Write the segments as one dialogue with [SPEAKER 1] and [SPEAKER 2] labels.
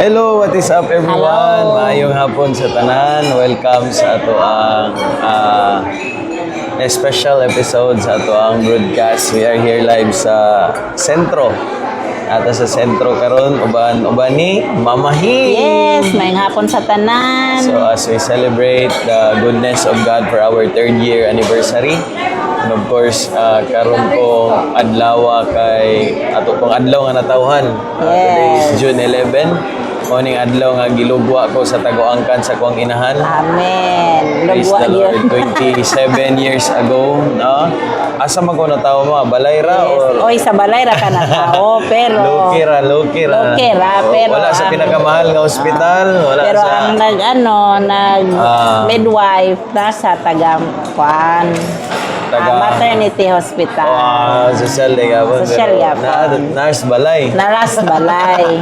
[SPEAKER 1] Hello, what is up everyone? Maayong hapon sa tanan. Welcome sa ato ang special episode sa ato ang broadcast. We are here live sa sentro. Ato sa sentro karon uban ni Mamahi.
[SPEAKER 2] Yes, maayong hapon sa tanan.
[SPEAKER 1] So as we celebrate the goodness of God for our 3rd year anniversary. And of course, karon ko adlaw kay ato pong adlaw nga natawhan. Today is June 11. Morning adlaw nga gilugwa ko sa taguangkan sa kuang inahan.
[SPEAKER 2] Amen.
[SPEAKER 1] Praise the Lord. 27 years ago, no? Asa man ko natawo mo? Balayra or
[SPEAKER 2] Oy, sa Balayra ka na tao, pero
[SPEAKER 1] Lukira.
[SPEAKER 2] pero
[SPEAKER 1] wala sa pinakamahal nga ospital, wala
[SPEAKER 2] pero
[SPEAKER 1] sa
[SPEAKER 2] ang midwife nasa Tagampuan. Maternity hospital.
[SPEAKER 1] Social gapon.
[SPEAKER 2] Social gapon.
[SPEAKER 1] Nurse balay.
[SPEAKER 2] Naras Balay.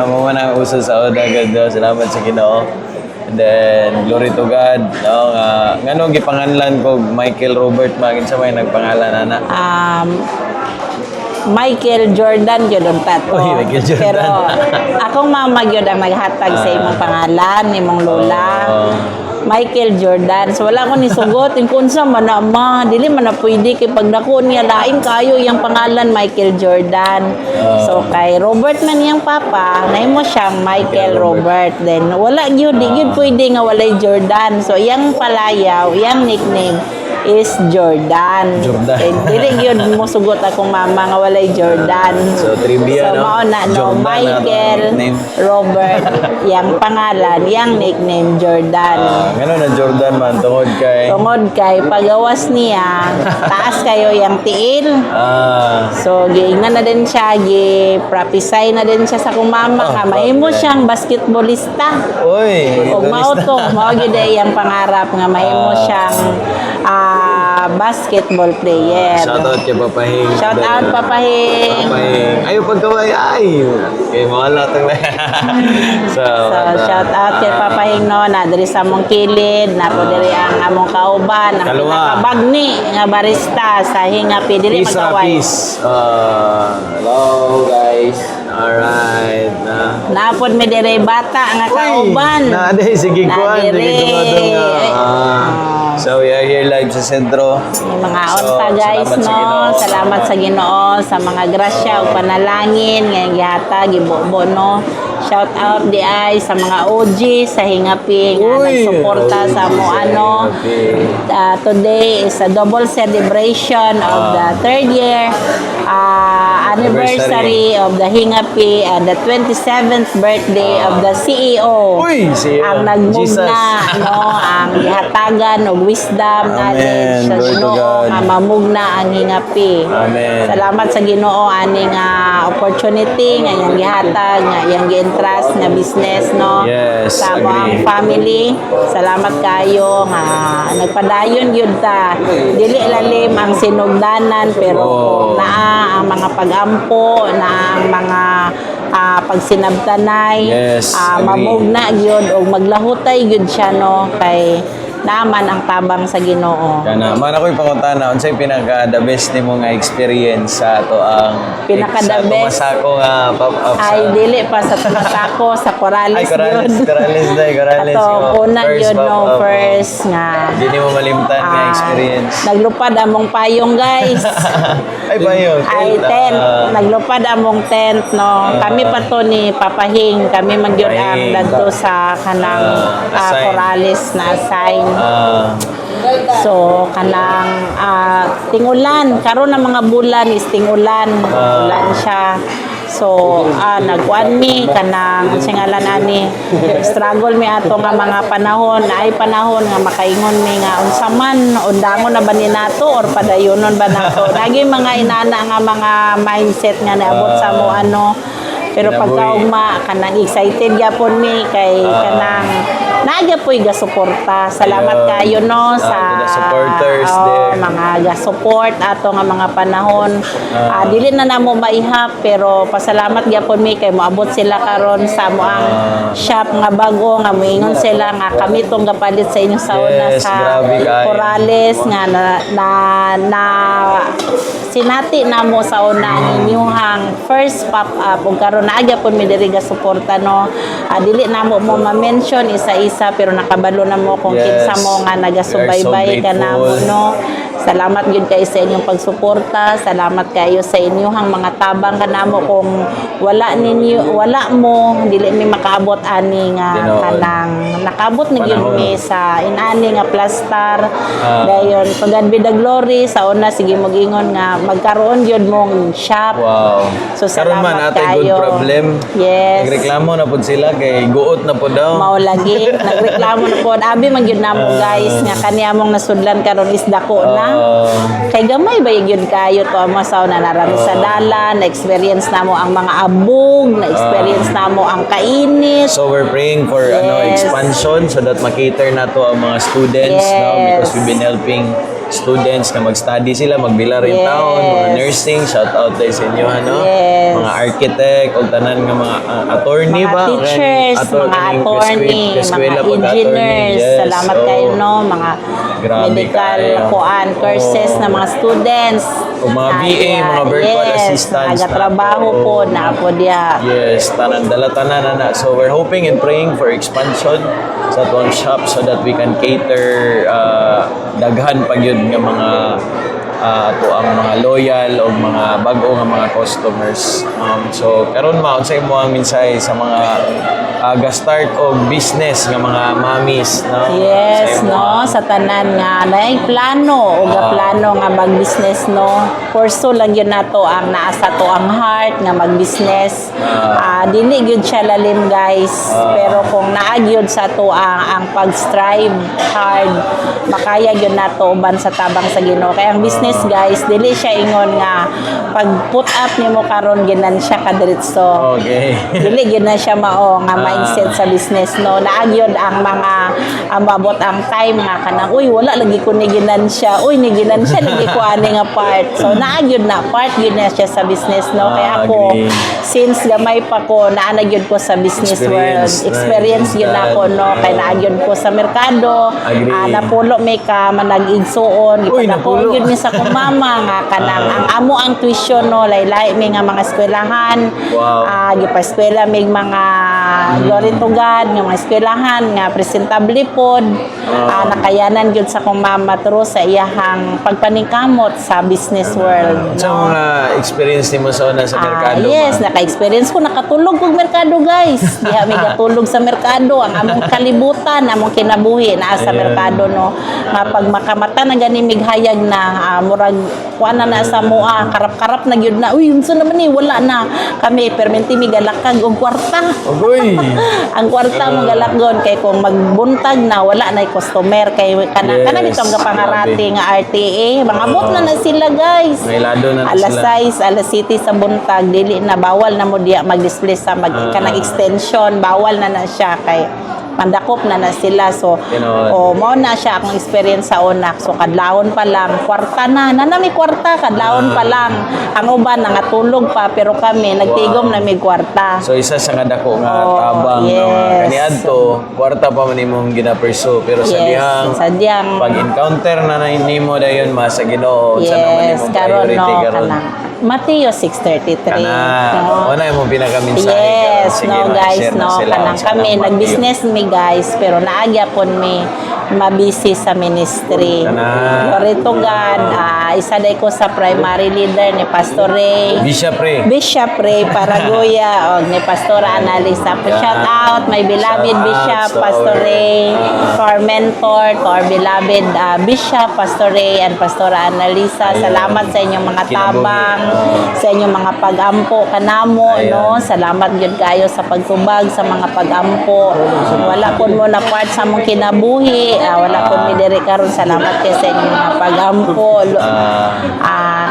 [SPEAKER 1] Mo man ang uso sa oda gud. Salamat sa Ginoo. And then glory to God. No, ngano gipanganlan ko Michael Robert magin sa may nagpangalan ana.
[SPEAKER 2] Michael Jordan yun ang tato.
[SPEAKER 1] Oy, Michael Jordan.
[SPEAKER 2] Pero akong mama yun ang naghatag sa imong pangalan, imong lola. Michael Jordan. So wala ko ni sugot kung sa manama, dili man na pwede kay pag dako niya lain kayo yang pangalan Michael Jordan. So kay Robert man yang papa, nahimo siyang Michael Robert. Then wala gyud di gyud pwede nga walay Jordan. So yang palayaw, yang nickname is Jordan. Eh, dili gyud mo sugot akong mama nga walay Jordan.
[SPEAKER 1] So trivia,
[SPEAKER 2] so,
[SPEAKER 1] no?
[SPEAKER 2] mao na no Michael Robert yang pangalan, yang nickname Jordan.
[SPEAKER 1] Ngano na Jordan man tungod kay
[SPEAKER 2] pagawas niya taas kayo yang tiil. So giingnan na din siya, gi-prophesy na din siya sa kong mama nga mahimo siyang basketballista.
[SPEAKER 1] Oy,
[SPEAKER 2] Og mao to, mao gyud yang pangarap nga mahimo siyang basketball player.
[SPEAKER 1] Shout out kay Papahing.
[SPEAKER 2] Shout out Papahing.
[SPEAKER 1] Ayo pagkaway ay. Kay mawala tong So
[SPEAKER 2] shout out kay Papahing no na diri sa among kilid, na po diri ang among kauban, ang pinakabagni nga barista sa Hingapi dili magkaway.
[SPEAKER 1] Peace. Hello guys. Alright.
[SPEAKER 2] Napod mi diri bata nga kauban.
[SPEAKER 1] Naaday sige kuan dili tumadong. So we are here live sa sentro.
[SPEAKER 2] Yung mga onta guys no, salamat sa Ginoo sa mga grasya ug panalangin nga gihatag gibubo no. Shout out di ay sa mga OG sa Hingapi nga nagsuporta sa mo ano. Today is a double celebration of the 3rd year anniversary of the Hingapi and the 27th birthday of the CEO. Ang nagmugna no, ang gihatagan og wisdom, knowledge sa Ginoo nga mamugna ang Hingapi. Salamat sa Ginoo ani nga opportunity nga iyang gihatag, nga iyang gi-entrust nga business no. Sa among family. Salamat kayo nga nagpadayon gyud ta. Dili lalim ang sinugdanan pero naa ang mga pagampo, na ang mga pagsinabtanay, mamugna gyud og maglahutay gyud siya no kay naman ang tabang sa Ginoo.
[SPEAKER 1] Kana man ako'y pangutana unsay pinaka the best nimo nga experience sa ato ang
[SPEAKER 2] pinaka the best
[SPEAKER 1] masako nga
[SPEAKER 2] ay dili pa sa tumasako sa Corales
[SPEAKER 1] Corales
[SPEAKER 2] ato una yun no first nga
[SPEAKER 1] di mo malimtan nga experience.
[SPEAKER 2] Naglupad among payong guys.
[SPEAKER 1] Ay payong
[SPEAKER 2] tent. Naglupad among tent no. Kami pa to ni Papahing, kami man gyud ang dadto sa kanang Corales na assign. So kanang tingulan karon na mga bulan is tingulan siya. So nagkuan mi kanang singalan ani struggle mi ato nga mga panahon na ay panahon nga makaingon mi nga unsa man undangon na ba ni nato or padayonon ba nato lagi mga inana nga mga mindset nga naabot sa mo ano. Pero pagkaugma kanang excited gyapon mi kay kanang naagya po'y gasuporta. Salamat kayo no sa
[SPEAKER 1] supporters
[SPEAKER 2] mga gasupport ato nga mga panahon. Dili na namo maihap pero pasalamat gyapon mi kay moabot sila karon sa mo ang shop nga bago nga moingon sila nga kami tong gapalit sa inyo sa una sa Corales nga na sinati na mo sa una ang inyuhang first pop-up ug karon naagya pud mi diri ga suporta no. Dili na mo ma-mention isa-isa pero nakabalo na mo kung
[SPEAKER 1] Yes.
[SPEAKER 2] kinsa mo nga nagasubaybay
[SPEAKER 1] We are so
[SPEAKER 2] ka na mo
[SPEAKER 1] grateful.
[SPEAKER 2] no. Salamat gyud kayo sa inyong pagsuporta. Salamat kayo sa inyong mga tabang kanamo kung wala mo dili mi makaabot ani nga
[SPEAKER 1] Tinuod.
[SPEAKER 2] kanang nakabot na gyud
[SPEAKER 1] Panahon.
[SPEAKER 2] mi sa inani nga plastar. Dayon to God be the glory sa una sige mogingon nga magkaroon gyud mong shop.
[SPEAKER 1] Wow.
[SPEAKER 2] So,
[SPEAKER 1] Karon man
[SPEAKER 2] salamat
[SPEAKER 1] atay good
[SPEAKER 2] kayo.
[SPEAKER 1] problem.
[SPEAKER 2] Yes.
[SPEAKER 1] Nagreklamo na pud sila kay guot na pud daw.
[SPEAKER 2] Mao lagi nagreklamo na pod abi man gyud namo guys nga kaniya mong nasudlan karon is dako na. Kay gamay ba gyud kayo to amo sa na narami sa dalan, na-experience namo ang mga abog, na-experience namo ang kainit.
[SPEAKER 1] So we're praying for
[SPEAKER 2] Yes.
[SPEAKER 1] expansion so that makater na to ang mga students no, because
[SPEAKER 2] Yes.
[SPEAKER 1] we've been helping students na mag-study sila, magbilar in
[SPEAKER 2] Yes.
[SPEAKER 1] town, mga nursing, shout out tayo sa inyo ano.
[SPEAKER 2] Yes.
[SPEAKER 1] Mga architect, o tanan nga mga attorney
[SPEAKER 2] Mga
[SPEAKER 1] ba?
[SPEAKER 2] teachers, mga attorney, mga engineers, salamat kayo no, mga
[SPEAKER 1] Grabe
[SPEAKER 2] medical
[SPEAKER 1] kayo.
[SPEAKER 2] kuan courses
[SPEAKER 1] Oo.
[SPEAKER 2] na mga students.
[SPEAKER 1] O mga BA, mga virtual assistants na
[SPEAKER 2] Nagatrabaho
[SPEAKER 1] po.
[SPEAKER 2] po na po diya.
[SPEAKER 1] Yes, tanan dala tanan na. So we're hoping and praying for expansion sa atong shop so that we can cater daghan pag yun nga mga ato ang mga loyal o mga bag-o nga mga customers. So karon ma unsay mo ang mensahe sa mga ga-start og business nga mga mommies no?
[SPEAKER 2] Yes,
[SPEAKER 1] Unsay mo
[SPEAKER 2] no, sa tanan nga naay plano o ga plano nga mag-business no. Kurso lang yun nato ang naa sa to ang heart nga mag-business. Dili gyud siya lalim guys, pero kung naa gyud sa to ang pag-strive hard, makaya gyud nato uban sa tabang sa Ginoo. Kaya ang business guys, dili siya ingon nga pag put up nimo karon ginansya ka diretso.
[SPEAKER 1] Okay.
[SPEAKER 2] Dili gyud na siya mao nga mindset sa business no. Naagyod ang mga mabot ang time nga kanang uy wala lagi ko ni ginansya. Uy ni ginansya lagi ko ani nga part. So naagyod na part gyud na siya sa business no. Kaya ako
[SPEAKER 1] Agree.
[SPEAKER 2] since gamay pa ko naana gyud ko sa business world. Experience gyud na ako no kay naagyod ko sa merkado.
[SPEAKER 1] Agree.
[SPEAKER 2] Napulo may ka manag-igsuon.
[SPEAKER 1] Uy,
[SPEAKER 2] Ipadako
[SPEAKER 1] napulo.
[SPEAKER 2] gyud mi sa kong mama nga kanang ang amo ang tuition no laylay may nga mga eskwelahan.
[SPEAKER 1] Wow.
[SPEAKER 2] Gipa-eskwela may mga glory to God nga mga eskwelahan nga presentable pod. Nakayanan gyud sa kong mama through sa iyahang pagpaningkamot sa business world.
[SPEAKER 1] Sa mga experience nimo sa una sa merkado
[SPEAKER 2] Yes,
[SPEAKER 1] ma?
[SPEAKER 2] naka-experience ko nakatulog kog merkado guys. Diha may katulog sa merkado ang among kalibutan, among kinabuhi naa sa
[SPEAKER 1] Ayan.
[SPEAKER 2] merkado no. Nga pag makamata na gani mighayag na murag kuan na sa mua, karap-karap na gyud na. Uy, unsa naman ni wala na. Kami permenti mi galakag og kwarta.
[SPEAKER 1] Ogoy.
[SPEAKER 2] Ang kwarta mo galakgon kay kung magbuntag na wala na customer kay kana
[SPEAKER 1] Yes,
[SPEAKER 2] kana bitong kapangarati nga RTA. Mangabot na sila guys.
[SPEAKER 1] May lado na
[SPEAKER 2] Alas
[SPEAKER 1] sila.
[SPEAKER 2] 6, alas 7 sa buntag, dili na bawal na mo diya mag-display sa kanang extension, bawal na siya kay mandakop na sila. So,
[SPEAKER 1] Tinuod.
[SPEAKER 2] mao na siya akong experience sa una. So, kadlawon pa lang, kwarta na may kwarta, kadlawon pa lang. Ang uban, nangatulog pa, pero kami, nagtigom na may kwarta.
[SPEAKER 1] So isa sa nga dako nga
[SPEAKER 2] Oo,
[SPEAKER 1] tabang no,
[SPEAKER 2] yes.
[SPEAKER 1] kaniadto kwarta pa man imong gina-pursue pero sa
[SPEAKER 2] Yes,
[SPEAKER 1] dihang
[SPEAKER 2] sa diyang,
[SPEAKER 1] pag-encounter na nimo dayon mas sa Ginoo sa naman
[SPEAKER 2] yes,
[SPEAKER 1] imong
[SPEAKER 2] karon
[SPEAKER 1] priority
[SPEAKER 2] no,
[SPEAKER 1] karon.
[SPEAKER 2] kanang. Mateo 6:33.
[SPEAKER 1] Kana
[SPEAKER 2] no?
[SPEAKER 1] una imong pinaka-mensahe
[SPEAKER 2] Yes,
[SPEAKER 1] karon. Sige,
[SPEAKER 2] no guys,
[SPEAKER 1] ma-share na
[SPEAKER 2] no,
[SPEAKER 1] sila
[SPEAKER 2] kanang
[SPEAKER 1] sa
[SPEAKER 2] kami
[SPEAKER 1] Mateo.
[SPEAKER 2] nag-business mi guys, pero naagya pon mi mabisi sa ministry.
[SPEAKER 1] Kana.
[SPEAKER 2] Glory to God. Isa day ko sa primary leader ni Pastor Ray.
[SPEAKER 1] Bishop Ray.
[SPEAKER 2] Bishop Ray Paraguya o ni Pastora Analisa. Shout out my beloved
[SPEAKER 1] Shout out
[SPEAKER 2] Bishop
[SPEAKER 1] to
[SPEAKER 2] Pastor
[SPEAKER 1] our,
[SPEAKER 2] Ray, to our mentor, to our beloved Bishop Pastor Ray and Pastora Analisa.
[SPEAKER 1] Ayan.
[SPEAKER 2] Salamat sa inyong mga
[SPEAKER 1] Kinabuhi.
[SPEAKER 2] tabang, sa inyong mga pag-ampo kanamo,
[SPEAKER 1] Ayan.
[SPEAKER 2] no? Salamat gyud kayo sa pagtubag sa mga pag-ampo. Wala pud mo na part sa mong kinabuhi, wala pud mi diri karon. Salamat kay sa inyong mga pag-ampo.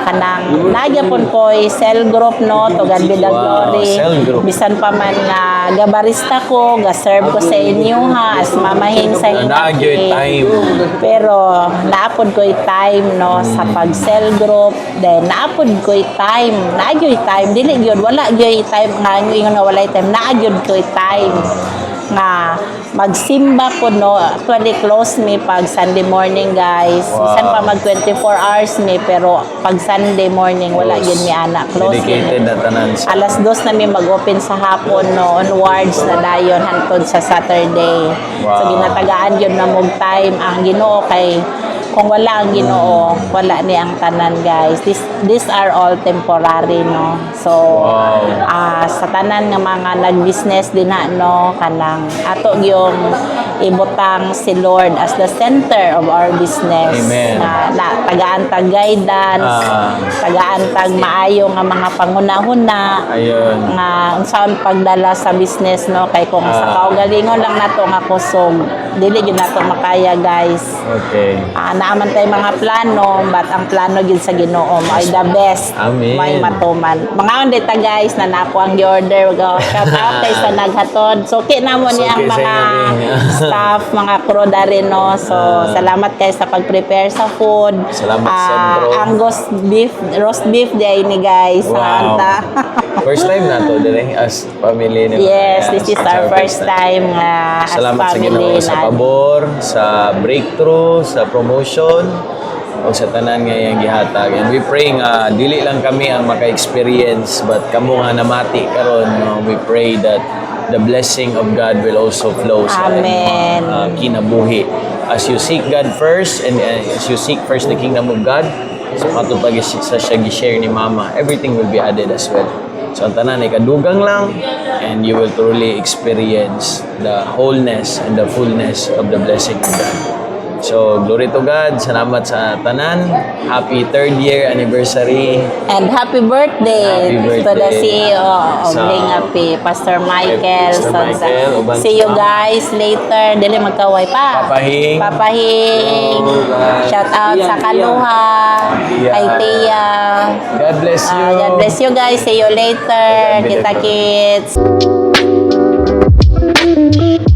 [SPEAKER 2] Kanang nagyapon ko cell group no to God be the
[SPEAKER 1] Wow,
[SPEAKER 2] glory.
[SPEAKER 1] cell group.
[SPEAKER 2] Bisan pa man nga gabarista ko, ga-serve ko sa inyo ha as mamahin sa
[SPEAKER 1] Nagyoy time.
[SPEAKER 2] pero naapod ko time no sa pag-cell group, then naapod ko time, nagyoy time dili gyud wala gyud time nga ingon nga wala time, nagyud ko time. nga magsimba ko no. Actually close me pag Sunday morning guys.
[SPEAKER 1] Wow.
[SPEAKER 2] Bisan pa mag 24 hours me pero pag Sunday morning wala
[SPEAKER 1] Close.
[SPEAKER 2] yun mi ana. Close
[SPEAKER 1] Dedicated
[SPEAKER 2] yun.
[SPEAKER 1] na tanan sa
[SPEAKER 2] Alas 2 na mi mag-open sa hapon no onwards na dayon hantod sa Saturday.
[SPEAKER 1] Wow.
[SPEAKER 2] So ginatagaan yun na mong time ang Ginoo kay kung wala ang Ginoo, wala ni ang tanan guys. These are all temporary no. So
[SPEAKER 1] Wow.
[SPEAKER 2] sa tanan nga mga nag-business din na no kanang ato yung ibutang si Lord as the center of our business.
[SPEAKER 1] Amen.
[SPEAKER 2] Na tagaan tag guidance, tagaan tag maayo nga mga pangunahuna
[SPEAKER 1] Ayun.
[SPEAKER 2] nga unsaon pagdala sa business no kay kung sa kaugalingon lang nato nga kusog dili gyud nato makaya guys.
[SPEAKER 1] Okay.
[SPEAKER 2] Naaman tay mga plano but ang plano gyud sa Ginoo ay the best.
[SPEAKER 1] Amen.
[SPEAKER 2] May matuman. Mga ondita guys na nako ang order go. Shout out kay sa naghatod. So na mo ni ang
[SPEAKER 1] Suki sa
[SPEAKER 2] mga
[SPEAKER 1] inyo din.
[SPEAKER 2] staff, mga crew rin no. So salamat kay sa pag-prepare sa food.
[SPEAKER 1] Salamat sa bro.
[SPEAKER 2] Angus beef, roast beef day ni guys.
[SPEAKER 1] Wow.
[SPEAKER 2] Anta.
[SPEAKER 1] First time na to dire as family ni
[SPEAKER 2] Yes, this is our first time as
[SPEAKER 1] Salamat sa Ginoo
[SPEAKER 2] family
[SPEAKER 1] sa
[SPEAKER 2] na.
[SPEAKER 1] pabor, sa breakthrough, sa promotion, o sa tanan nga iyang gihatag. And we pray nga dili lang kami ang maka-experience but kamo nga namati karon no, we pray that the blessing of God will also flow sa
[SPEAKER 2] Amen.
[SPEAKER 1] kinabuhi. As you seek God first and as you seek first the kingdom of God, so matupag sa siya gi-share ni Mama, everything will be added as well. So ang tanan ay kadugang lang and you will truly experience the wholeness and the fullness of the blessing of God. So glory to God, salamat sa tanan. Happy 3rd year anniversary.
[SPEAKER 2] And happy birthday,
[SPEAKER 1] Happy
[SPEAKER 2] to the
[SPEAKER 1] birthday
[SPEAKER 2] CEO of
[SPEAKER 1] sa-
[SPEAKER 2] Lingapi, Pastor Michael.
[SPEAKER 1] Pastor Michael, uban
[SPEAKER 2] See you
[SPEAKER 1] sa-
[SPEAKER 2] guys later. Dili magkaway pa.
[SPEAKER 1] Papahing.
[SPEAKER 2] Papahing.
[SPEAKER 1] Hello, guys.
[SPEAKER 2] Shout out sa Kaluha.
[SPEAKER 1] Tia.
[SPEAKER 2] Kay Tia.
[SPEAKER 1] God bless you.
[SPEAKER 2] God bless you guys. See you later.
[SPEAKER 1] God bless
[SPEAKER 2] Kita
[SPEAKER 1] you.
[SPEAKER 2] kits.